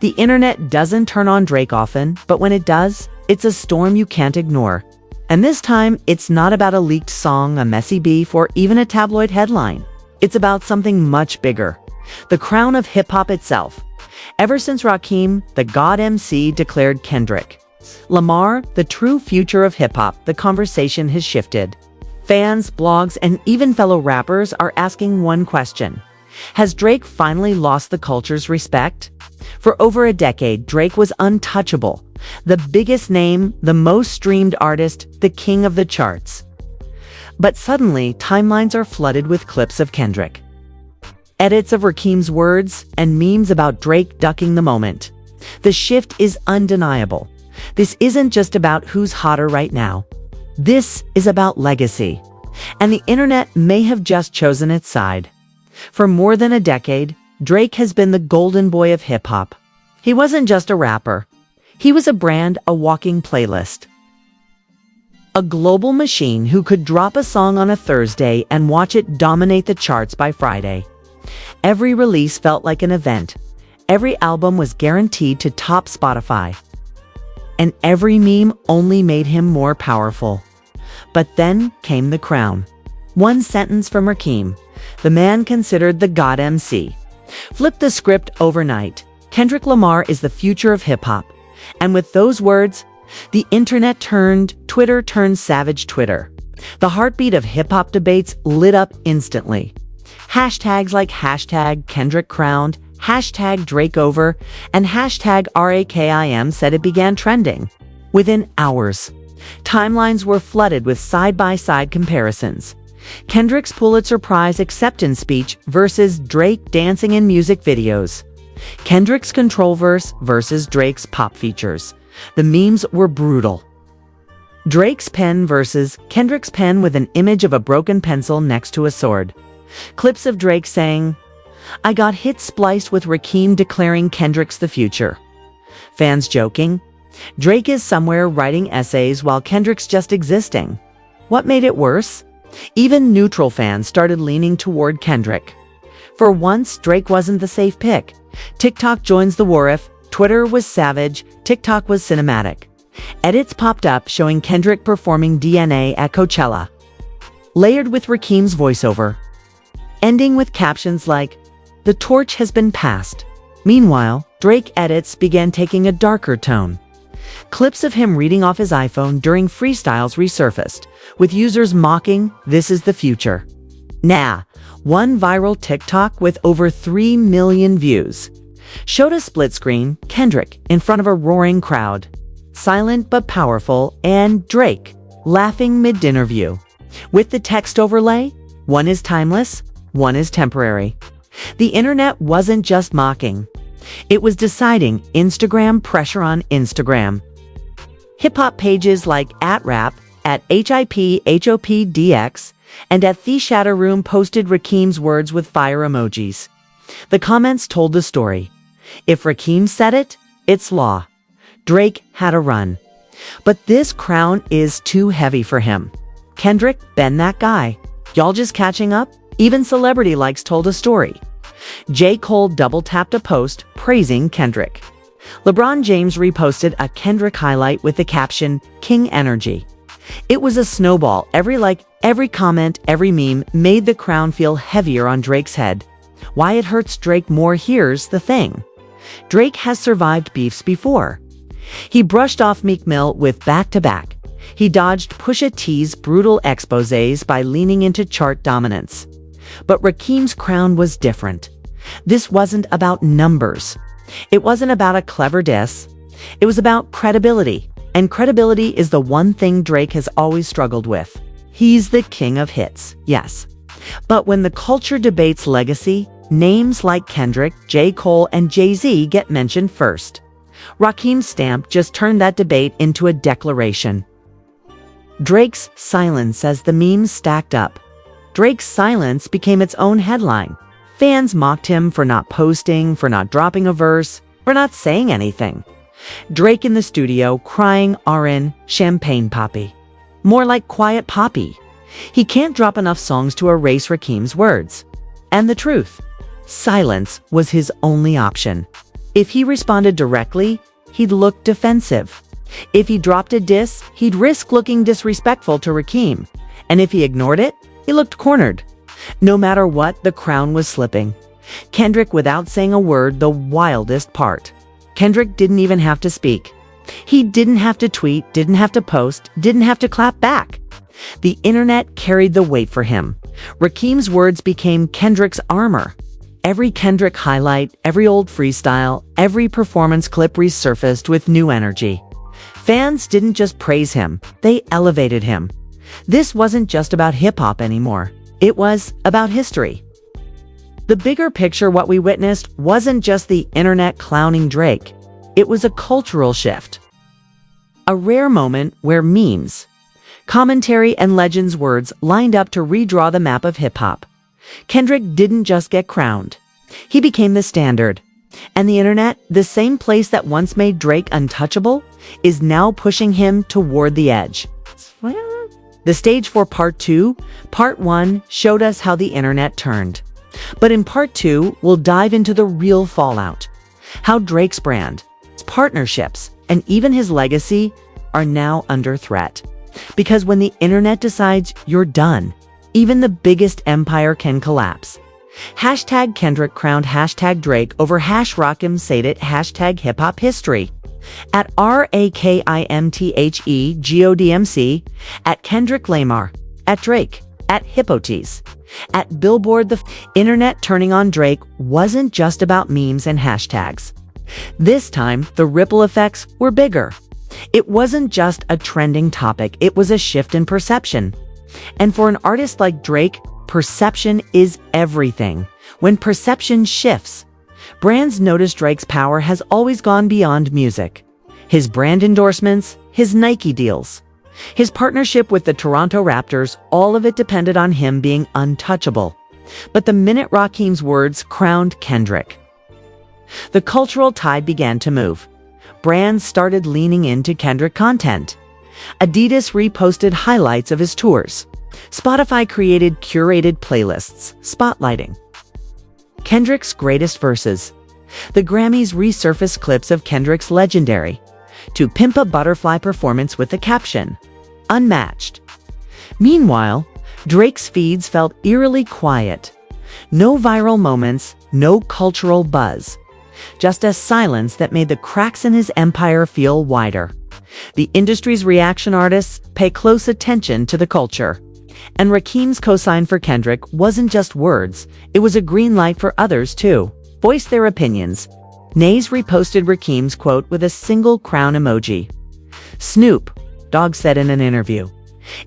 The internet doesn't turn on Drake often, but when it does, it's a storm you can't ignore. And this time, it's not about a leaked song, a messy beef, or even a tabloid headline. It's about something much bigger. The crown of hip-hop itself. Ever since Rakim, the God MC, declared Kendrick Lamar the true future of hip-hop, the conversation has shifted. Fans, blogs, and even fellow rappers are asking one question. Has Drake finally lost the culture's respect? For over a decade, Drake was untouchable. The biggest name, the most streamed artist, the king of the charts. But suddenly, timelines are flooded with clips of Kendrick. Edits of Rakim's words and memes about Drake ducking the moment. The shift is undeniable. This isn't just about who's hotter right now. This is about legacy. And the internet may have just chosen its side. For more than a decade, Drake has been the golden boy of hip-hop. He wasn't just a rapper. He was a brand, a walking playlist. A global machine who could drop a song on a Thursday and watch it dominate the charts by Friday. Every release felt like an event. Every album was guaranteed to top Spotify. And every meme only made him more powerful. But then came the crown. One sentence from Rakim, the man considered the God MC. Flip the script overnight. Kendrick Lamar is the future of hip-hop. And with those words, the internet Twitter turned savage Twitter. The heartbeat of hip-hop debates lit up instantly. Hashtags like hashtag Kendrick crowned, hashtag Drake over, and hashtag RAKIM said it began trending. Within hours, timelines were flooded with side-by-side comparisons. Kendrick's Pulitzer Prize acceptance speech versus Drake dancing in music videos. Kendrick's control verse versus Drake's pop features. The memes were brutal. Drake's pen versus Kendrick's pen with an image of a broken pencil next to a sword. Clips of Drake saying, "I got hit" spliced with Rakim declaring Kendrick's the future. Fans joking, Drake is somewhere writing essays while Kendrick's just existing. What made it worse? Even neutral fans started leaning toward Kendrick. For once, Drake wasn't the safe pick. TikTok joins the war. If Twitter was savage, TikTok was cinematic. Edits popped up showing Kendrick performing DNA at Coachella, layered with Rakim's voiceover, ending with captions like, "The torch has been passed." Meanwhile, Drake edits began taking a darker tone. Clips of him reading off his iPhone during freestyles resurfaced, with users mocking, "This is the future." Nah, one viral TikTok with over 3 million views showed a split screen, Kendrick in front of a roaring crowd, silent but powerful, and Drake laughing mid-interview. With the text overlay, one is timeless, one is temporary. The internet wasn't just mocking. It was deciding Instagram pressure on Instagram. Hip-hop pages like @rap, @HIPHOPDX, and @The Shatter Room posted Rakim's words with fire emojis. The comments told the story. If Rakim said it, it's law. Drake had a run. But this crown is too heavy for him. Kendrick, been that guy. Y'all just catching up? Even celebrity likes told a story. J. Cole double-tapped a post praising Kendrick. LeBron James reposted a Kendrick highlight with the caption, "King Energy." It was a snowball. Every like, every comment, every meme made the crown feel heavier on Drake's head. Why it hurts Drake more? Here's the thing. Drake has survived beefs before. He brushed off Meek Mill with Back-to-Back. He dodged Pusha T's brutal exposés by leaning into chart dominance. But Rakim's crown was different. This wasn't about numbers. It wasn't about a clever diss. It was about credibility. And credibility is the one thing Drake has always struggled with. He's the king of hits, yes. But when the culture debates legacy, names like Kendrick, J. Cole, and Jay-Z get mentioned first. Rakim's stamp just turned that debate into a declaration. Drake's silence as the memes stacked up. Drake's silence became its own headline. Fans mocked him for not posting, for not dropping a verse, for not saying anything. Drake in the studio crying RN Champagne Poppy. More like Quiet Poppy. He can't drop enough songs to erase Rakim's words. And the truth, silence was his only option. If he responded directly, he'd look defensive. If he dropped a diss, he'd risk looking disrespectful to Rakim. And if he ignored it, he looked cornered. No matter what, the crown was slipping. Kendrick, without saying a word, the wildest part. Kendrick didn't even have to speak. He didn't have to tweet, didn't have to post, didn't have to clap back. The internet carried the weight for him. Rakim's words became Kendrick's armor. Every Kendrick highlight, every old freestyle, every performance clip resurfaced with new energy. Fans didn't just praise him, they elevated him. This wasn't just about hip-hop anymore. It was about history. The bigger picture, what we witnessed, wasn't just the internet clowning Drake. It was a cultural shift. A rare moment where memes, commentary, and legends' words lined up to redraw the map of hip-hop. Kendrick didn't just get crowned. He became the standard. And the internet, the same place that once made Drake untouchable, is now pushing him toward the edge. The stage for Part 2, Part 1 showed us how the internet turned. But in Part 2, we'll dive into the real fallout. How Drake's brand, his partnerships, and even his legacy are now under threat. Because when the internet decides you're done, even the biggest empire can collapse. Hashtag Kendrick crowned hashtag Drake over #Rakim Said It hashtag hip hop history. At RAKIMTHEGODMC, at Kendrick Lamar, at Drake, at Hippotes, at Billboard. The internet turning on Drake wasn't just about memes and hashtags. This time, the ripple effects were bigger. It wasn't just a trending topic, it was a shift in perception. And for an artist like Drake, perception is everything. When perception shifts, brands notice Drake's power has always gone beyond music. His brand endorsements, his Nike deals, his partnership with the Toronto Raptors, all of it depended on him being untouchable. But the minute Rakim's words crowned Kendrick, the cultural tide began to move. Brands started leaning into Kendrick content. Adidas reposted highlights of his tours. Spotify created curated playlists, spotlighting Kendrick's greatest verses. The Grammys resurfaced clips of Kendrick's legendary "To Pimp a Butterfly" performance with the caption, "Unmatched." Meanwhile, Drake's feeds felt eerily quiet. No viral moments, no cultural buzz. Just a silence that made the cracks in his empire feel wider. The industry's reaction artists pay close attention to the culture. And Rakim's cosign for Kendrick wasn't just words, it was a green light for others too. Voice their opinions. Nays reposted Rakim's quote with a single crown emoji. Snoop Dogg said in an interview,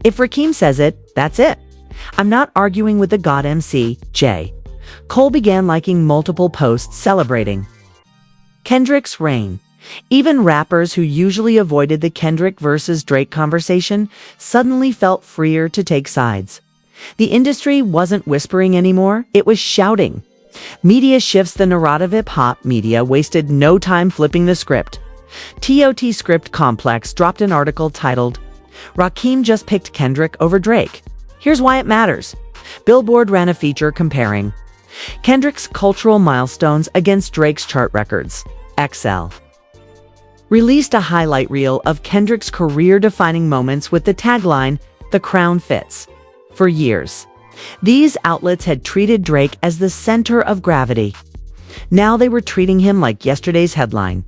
"If Rakim says it, that's it. I'm not arguing with the god MC, J." Cole began liking multiple posts celebrating Kendrick's reign. Even rappers who usually avoided the Kendrick versus Drake conversation suddenly felt freer to take sides. The industry wasn't whispering anymore, it was shouting. Media shifts. The narrative. Hip-hop media wasted no time flipping the script. TOT Script Complex dropped an article titled, "Rakim just picked Kendrick over Drake. Here's why it matters." Billboard ran a feature comparing Kendrick's cultural milestones against Drake's chart records. XL released a highlight reel of Kendrick's career-defining moments with the tagline, "The crown fits." For years, these outlets had treated Drake as the center of gravity. Now they were treating him like yesterday's headline.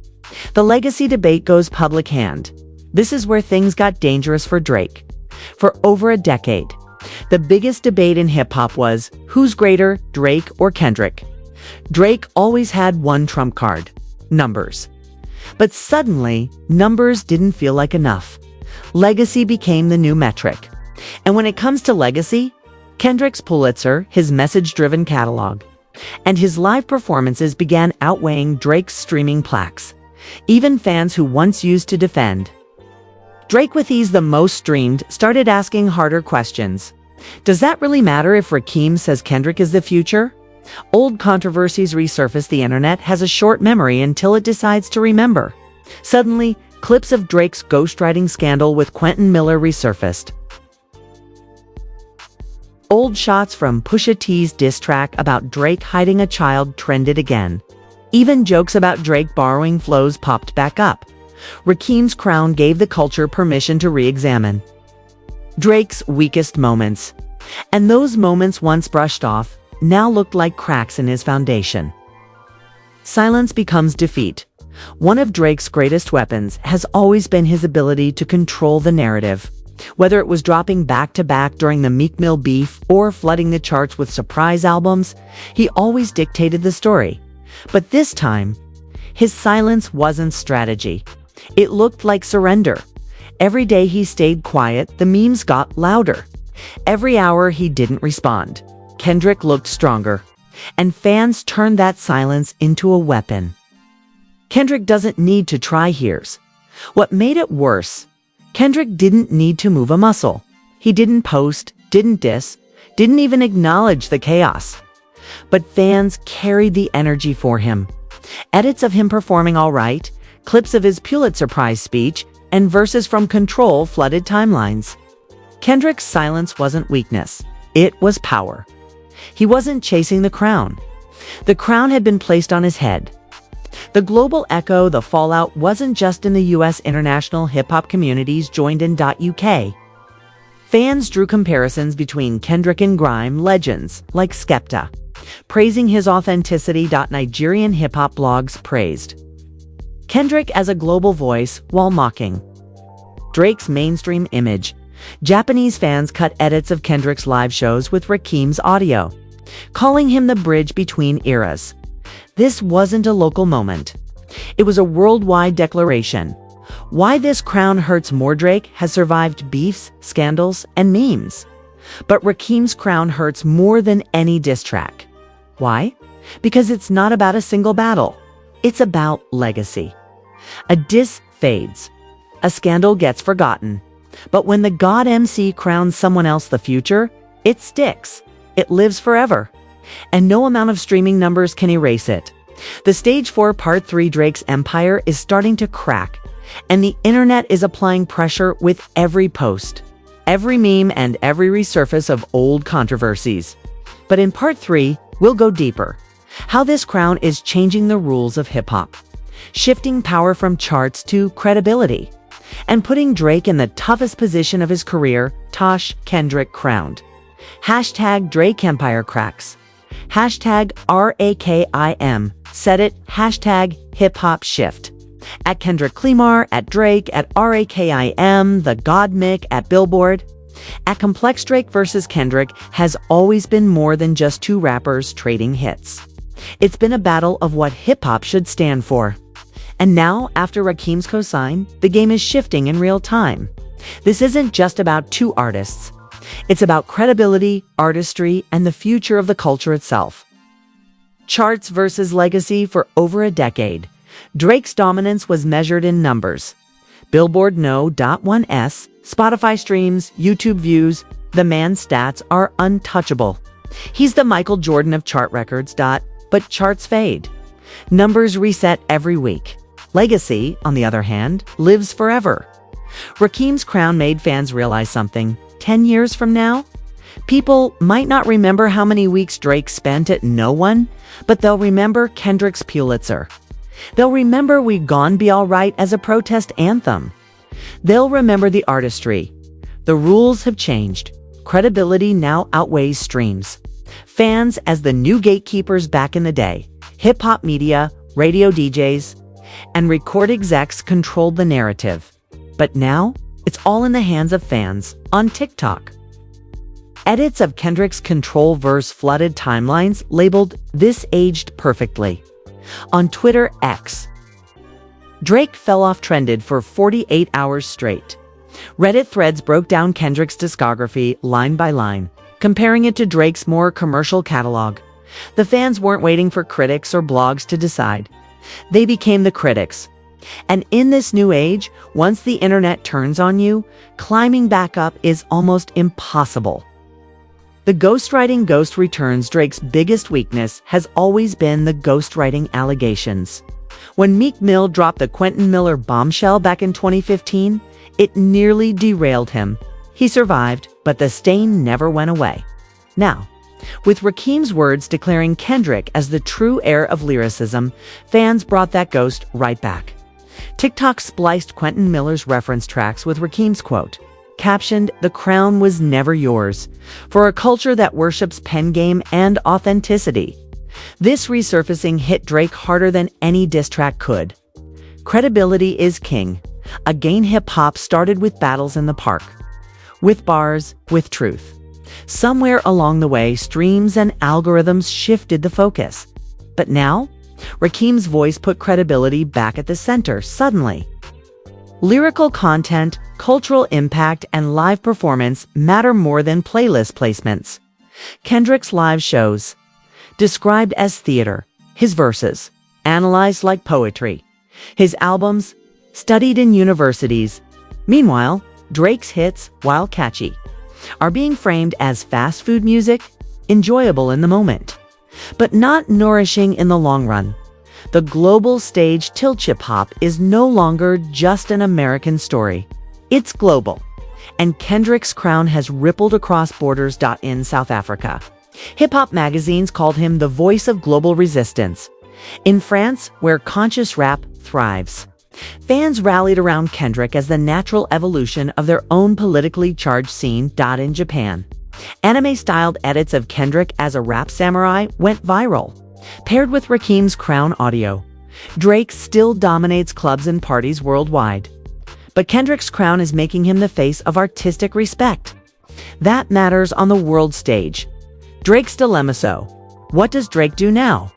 The legacy debate goes public hand. This is where things got dangerous for Drake. For over a decade, the biggest debate in hip-hop was, who's greater, Drake or Kendrick? Drake always had one trump card: numbers. But suddenly, numbers didn't feel like enough. Legacy became the new metric. And when it comes to legacy, Kendrick's Pulitzer, his message-driven catalog, and his live performances began outweighing Drake's streaming plaques. Even fans who once used to defend Drake with ease the most streamed started asking harder questions. Does that really matter if Rakim says Kendrick is the future? Old controversies resurface. The internet has a short memory until it decides to remember. Suddenly, clips of Drake's ghostwriting scandal with Quentin Miller resurfaced. Old shots from Pusha T's diss track about Drake hiding a child trended again. Even jokes about Drake borrowing flows popped back up. Rakeem's crown gave the culture permission to re-examine Drake's weakest moments. And those moments, once brushed off, now looked like cracks in his foundation. Silence becomes defeat. One of Drake's greatest weapons has always been his ability to control the narrative. Whether it was dropping back-to-back during the Meek Mill beef or flooding the charts with surprise albums, he always dictated the story. But this time, his silence wasn't strategy. It looked like surrender. Every day he stayed quiet, the memes got louder. Every hour he didn't respond, Kendrick looked stronger. And fans turned that silence into a weapon. Kendrick doesn't need to try hears. What made it worse, Kendrick didn't need to move a muscle. He didn't post, didn't diss, didn't even acknowledge the chaos. But fans carried the energy for him. Edits of him performing all right, clips of his Pulitzer Prize speech, and verses from Control flooded timelines. Kendrick's silence wasn't weakness. It was power. He wasn't chasing the crown. The crown had been placed on his head. The global echo, the fallout, wasn't just in the US. International hip-hop communities joined in. UK. Fans drew comparisons between Kendrick and grime legends like Skepta, praising his authenticity. Nigerian hip-hop blogs praised Kendrick as a global voice while mocking Drake's mainstream image. Japanese fans cut edits of Kendrick's live shows with Rakeem's audio, calling him the bridge between eras. This wasn't a local moment. It was a worldwide declaration. Why this crown hurts more. Drake has survived beefs, scandals, and memes. But Rakeem's crown hurts more than any diss track. Why? Because it's not about a single battle. It's about legacy. A diss fades. A scandal gets forgotten. But when the God MC crowns someone else the future, it sticks. It lives forever. And no amount of streaming numbers can erase it. The Stage 4 Part 3 Drake's empire is starting to crack, and the internet is applying pressure with every post, every meme, and every resurface of old controversies. But in Part 3, we'll go deeper. How this crown is changing the rules of hip-hop, shifting power from charts to credibility, and putting Drake in the toughest position of his career. Tosh Kendrick crowned. Hashtag Drake Empire cracks. Hashtag RAKIM. Said it. Hashtag hip hop shift. At Kendrick Lamar, at Drake, at RAKIM, the God Mick, at Billboard. At Complex, Drake versus Kendrick has always been more than just two rappers trading hits. It's been a battle of what hip hop should stand for. And now, after Rakeem's cosign, the game is shifting in real time. This isn't just about two artists. It's about credibility, artistry, and the future of the culture itself. Charts versus legacy. For over a decade, Drake's dominance was measured in numbers. Billboard No.1s, Spotify streams, YouTube views. The man's stats are untouchable. He's the Michael Jordan of chart records. But charts fade. Numbers reset every week. Legacy, on the other hand, lives forever. Rakeem's crown made fans realize something. 10 years from now, people might not remember how many weeks Drake spent at no one, but they'll remember Kendrick's Pulitzer. They'll remember We Gon' Be Alright as a protest anthem. They'll remember the artistry. The rules have changed. Credibility now outweighs streams. Fans as the new gatekeepers. Back in the day, hip-hop media, radio DJs, and record execs controlled the narrative. But now, it's all in the hands of fans on TikTok. Edits of Kendrick's Control verse flooded timelines labeled "This aged perfectly." On Twitter X, Drake fell off trended for 48 hours straight. Reddit threads broke down Kendrick's discography line by line, comparing it to Drake's more commercial catalog. The fans weren't waiting for critics or blogs to decide. They became the critics. And in this new age, once the internet turns on you, climbing back up is almost impossible. The ghostwriting ghost returns. Drake's biggest weakness has always been the ghostwriting allegations. When Meek Mill dropped the Quentin Miller bombshell back in 2015, it nearly derailed him. He survived, but the stain never went away. Now, With Rakeem's words declaring Kendrick as the true heir of lyricism, fans brought that ghost right back. TikTok spliced Quentin Miller's reference tracks with Rakeem's quote, captioned, "The crown was never yours," for a culture that worships pen game and authenticity. This resurfacing hit Drake harder than any diss track could. Credibility is king. Again, hip-hop started with battles in the park. With bars, with truth. Somewhere along the way, streams and algorithms shifted the focus. But now, Rakeem's voice put credibility back at the center, suddenly. Lyrical content, cultural impact, and live performance matter more than playlist placements. Kendrick's live shows, described as theater, his verses, analyzed like poetry, his albums, studied in universities. Meanwhile, Drake's hits, while catchy, are being framed as fast food music, enjoyable in the moment, but not nourishing in the long run. The global stage tilt hip-hop is no longer just an American story. It's global, and Kendrick's crown has rippled across borders. In South Africa, hip-hop magazines called him the voice of global resistance. In France, where conscious rap thrives, fans rallied around Kendrick as the natural evolution of their own politically charged scene. In Japan, anime-styled edits of Kendrick as a rap samurai went viral. Paired with Rakeem's crown audio, Drake still dominates clubs and parties worldwide. But Kendrick's crown is making him the face of artistic respect. That matters on the world stage. Drake's dilemma. So, what does Drake do now?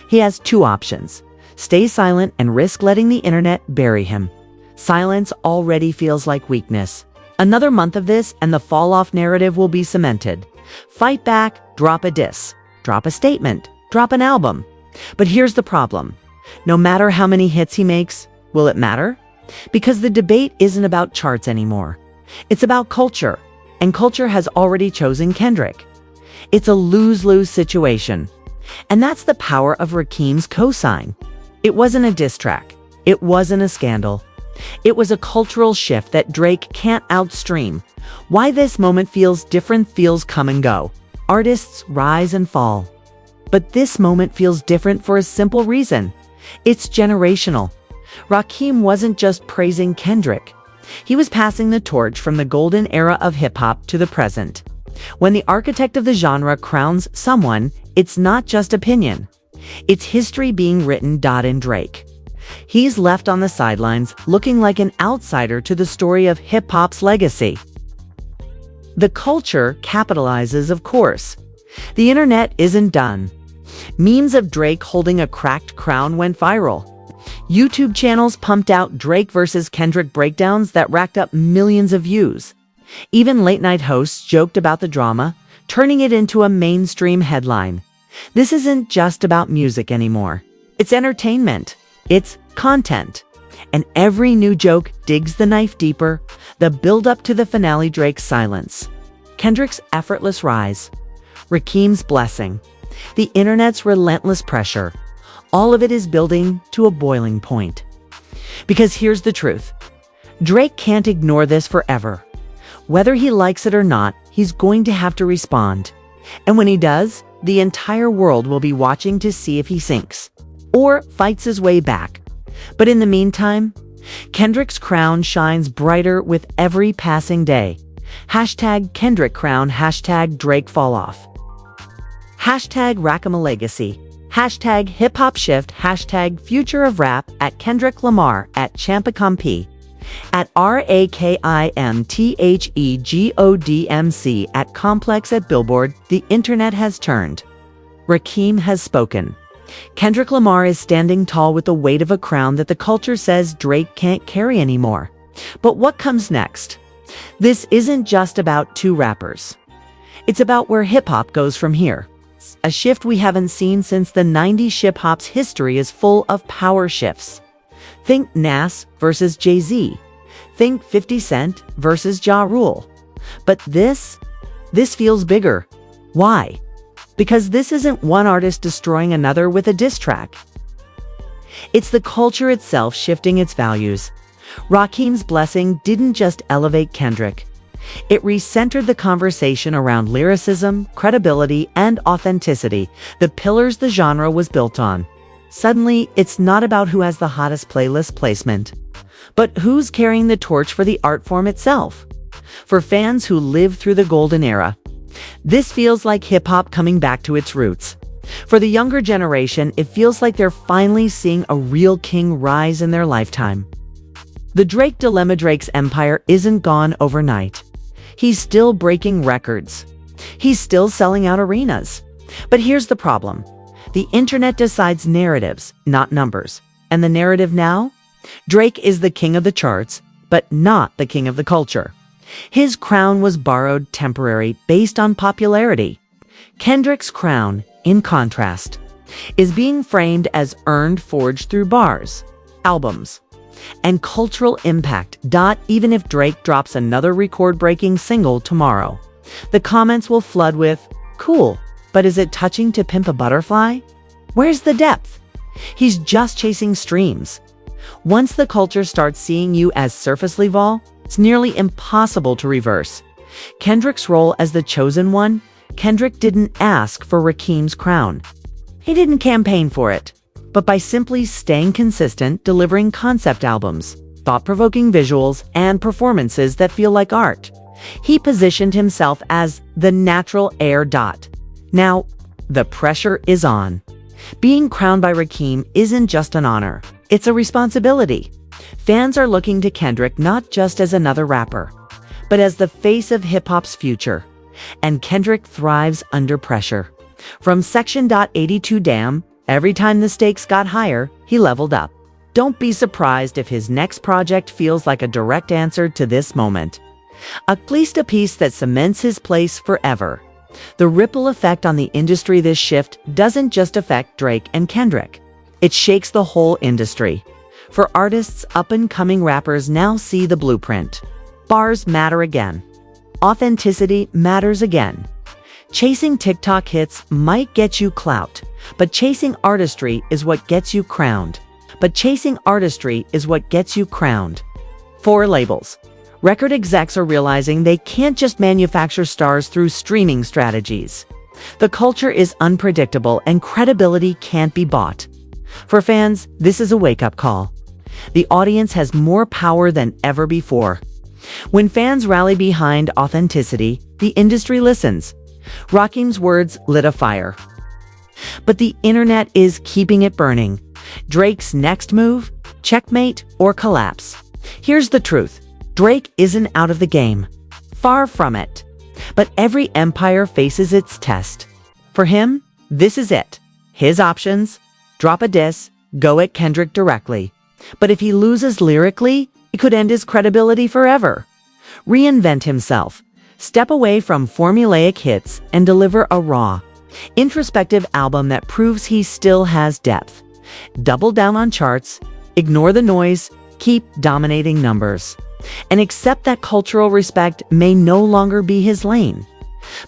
He has two options: stay silent and risk letting the internet bury him. Silence already feels like weakness. Another month of this and the fall-off narrative will be cemented. Fight back, drop a diss, drop a statement, drop an album. But here's the problem. No matter how many hits he makes, will it matter? Because the debate isn't about charts anymore. It's about culture, and culture has already chosen Kendrick. It's a lose-lose situation. And that's the power of Rakeem's cosign. It wasn't a diss track. It wasn't a scandal. It was a cultural shift that Drake can't outstream. Why this moment feels different feels come and go. Artists rise and fall. But this moment feels different for a simple reason. It's generational. Rakeem wasn't just praising Kendrick. He was passing the torch from the golden era of hip-hop to the present. When the architect of the genre crowns someone, it's not just opinion. It's history being written. In Drake, he's left on the sidelines looking like an outsider to the story of hip-hop's legacy. The culture capitalizes, of course. The internet isn't done. Memes of Drake holding a cracked crown went viral. YouTube channels pumped out Drake versus Kendrick breakdowns that racked up millions of views. Even late-night hosts joked about the drama, turning it into a mainstream headline. This isn't just about music anymore. It's entertainment. It's content. And every new joke digs the knife deeper. The build-up to the finale, Drake's silence, Kendrick's effortless rise, Rakeem's blessing, the internet's relentless pressure. All of it is building to a boiling point. Because here's the truth. Drake can't ignore this forever. Whether he likes it or not, he's going to have to respond. And when he does, the entire world will be watching to see if he sinks or fights his way back. But in the meantime, Kendrick's crown shines brighter with every passing day. Hashtag Kendrick crown, hashtag Drake fall off. Hashtag Rakim legacy. Hashtag hip hop shift. Hashtag future of rap at Kendrick Lamar at Champacomp. At RAKIMTHEGODMC at Complex at Billboard. The internet has turned. Rakeem has spoken. Kendrick Lamar is standing tall with the weight of a crown that the culture says Drake can't carry anymore. But what comes next? This isn't just about two rappers. It's about where hip-hop goes from here. A shift we haven't seen since the 90s. Hip-hop's history is full of power shifts. Think Nas versus Jay-Z. Think 50 Cent versus Ja Rule. But this feels bigger. Why? Because this isn't one artist destroying another with a diss track. It's the culture itself shifting its values. Rakeem's blessing didn't just elevate Kendrick. It recentered the conversation around lyricism, credibility, and authenticity, the pillars the genre was built on. Suddenly, it's not about who has the hottest playlist placement, but who's carrying the torch for the art form itself. For fans who lived through the golden era, this feels like hip-hop coming back to its roots. For the younger generation, it feels like they're finally seeing a real king rise in their lifetime. The Drake dilemma: Drake's empire isn't gone overnight. He's still breaking records. He's still selling out arenas. But here's the problem. The internet decides narratives, not numbers. And the narrative now? Drake is the king of the charts, but not the king of the culture. His crown was borrowed, temporary, based on popularity. Kendrick's crown, in contrast, is being framed as earned, forged through bars, albums, and cultural impact. Even if Drake drops another record-breaking single tomorrow, the comments will flood with, "Cool, but is it touching to pimp a butterfly?" Where's the depth? He's just chasing streams. Once the culture starts seeing you as surface level, it's nearly impossible to reverse. Kendrick's role as the chosen one: Kendrick didn't ask for Rakeem's crown. He didn't campaign for it. But by simply staying consistent, delivering concept albums, thought-provoking visuals, and performances that feel like art, he positioned himself as the natural heir. Now, the pressure is on. Being crowned by Rakeem isn't just an honor, it's a responsibility. Fans are looking to Kendrick not just as another rapper, but as the face of hip-hop's future. And Kendrick thrives under pressure. From Section 82 Damn, every time the stakes got higher, he leveled up. Don't be surprised if his next project feels like a direct answer to this moment. At least a piece that cements his place forever. The ripple effect on the industry: this shift doesn't just affect Drake and Kendrick. It shakes the whole industry. For artists, up-and-coming rappers now see the blueprint. Bars matter again. Authenticity matters again. Chasing TikTok hits might get you clout, but chasing artistry is what gets you crowned. For labels, record execs are realizing they can't just manufacture stars through streaming strategies. The culture is unpredictable and credibility can't be bought. For fans, this is a wake-up call. The audience has more power than ever before. When fans rally behind authenticity, the industry listens. Rakeem's words lit a fire. But the internet is keeping it burning. Drake's next move? Checkmate or collapse? Here's the truth. Drake isn't out of the game. Far from it. But every empire faces its test. For him, this is it. His options: drop a diss, go at Kendrick directly. But if he loses lyrically, it could end his credibility forever. Reinvent himself. Step away from formulaic hits and deliver a raw, introspective album that proves he still has depth. Double down on charts, ignore the noise, keep dominating numbers, and accept that cultural respect may no longer be his lane.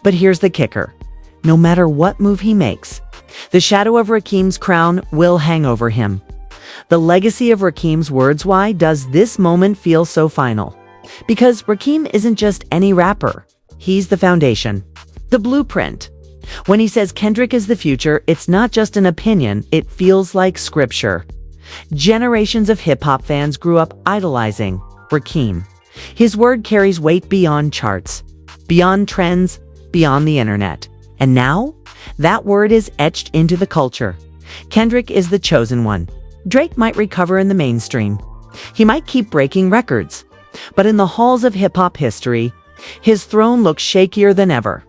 But here's the kicker. No matter what move he makes, the shadow of Rakeem's crown will hang over him. The legacy of Rakeem's words. Why does this moment feel so final? Because Rakeem isn't just any rapper. He's the foundation, the blueprint. When he says Kendrick is the future, it's not just an opinion, it feels like scripture. Generations of hip-hop fans grew up idolizing Rakeem. His word carries weight beyond charts, beyond trends, beyond the internet. And now, that word is etched into the culture. Kendrick is the chosen one. Drake might recover in the mainstream. He might keep breaking records. But in the halls of hip-hop history, his throne looks shakier than ever.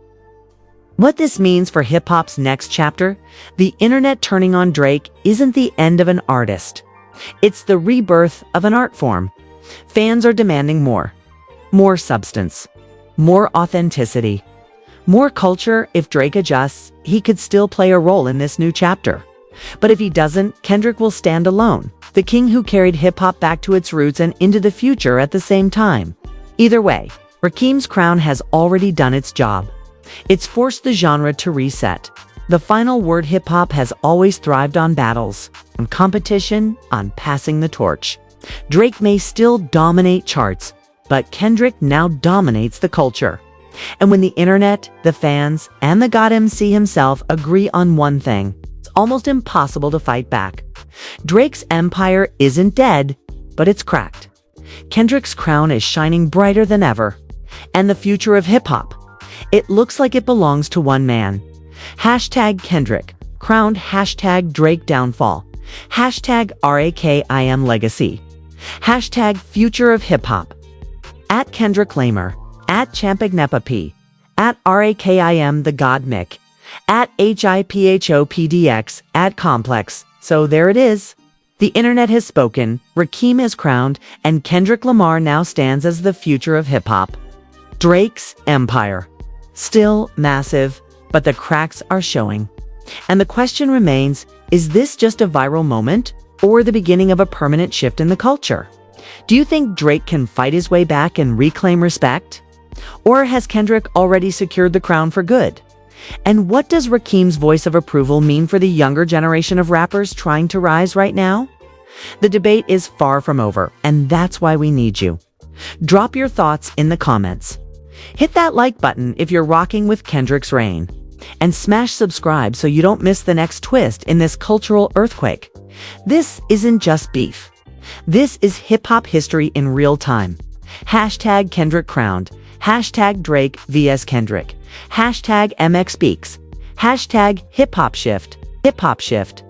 What this means for hip-hop's next chapter: the internet turning on Drake isn't the end of an artist. It's the rebirth of an art form. Fans are demanding more. More substance. More authenticity. More culture. If Drake adjusts, he could still play a role in this new chapter. But if he doesn't, Kendrick will stand alone, the king who carried hip-hop back to its roots and into the future at the same time. Either way, Rakeem's crown has already done its job. It's forced the genre to reset. The final word: hip-hop has always thrived on battles, on competition, on passing the torch. Drake may still dominate charts, but Kendrick now dominates the culture. And when the internet, the fans, and the God MC himself agree on one thing, it's almost impossible to fight back. Drake's empire isn't dead, but it's cracked. Kendrick's crown is shining brighter than ever. And the future of hip-hop, it looks like it belongs to one man. Hashtag Kendrick, crowned hashtag Drake downfall. Hashtag RAKIM legacy. Hashtag future of hip-hop. At Kendrick Lamar. At Champagnepapi. At RAKIM the God Mick. At HIPHOPDX. At Complex. So there it is. The internet has spoken, Rakim is crowned, and Kendrick Lamar now stands as the future of hip-hop. Drake's empire. Still massive, but the cracks are showing. And the question remains, is this just a viral moment or the beginning of a permanent shift in the culture? Do you think Drake can fight his way back and reclaim respect? Or has Kendrick already secured the crown for good? And what does Rakim's voice of approval mean for the younger generation of rappers trying to rise right now? The debate is far from over, and that's why we need you. Drop your thoughts in the comments. Hit that like button if you're rocking with Kendrick's reign. And smash subscribe so you don't miss the next twist in this cultural earthquake. This isn't just beef. This is hip-hop history in real time. Hashtag Kendrick crowned. Hashtag Drake vs Kendrick. Hashtag MX Speaks. Hashtag hip-hop shift. Hip-hop shift.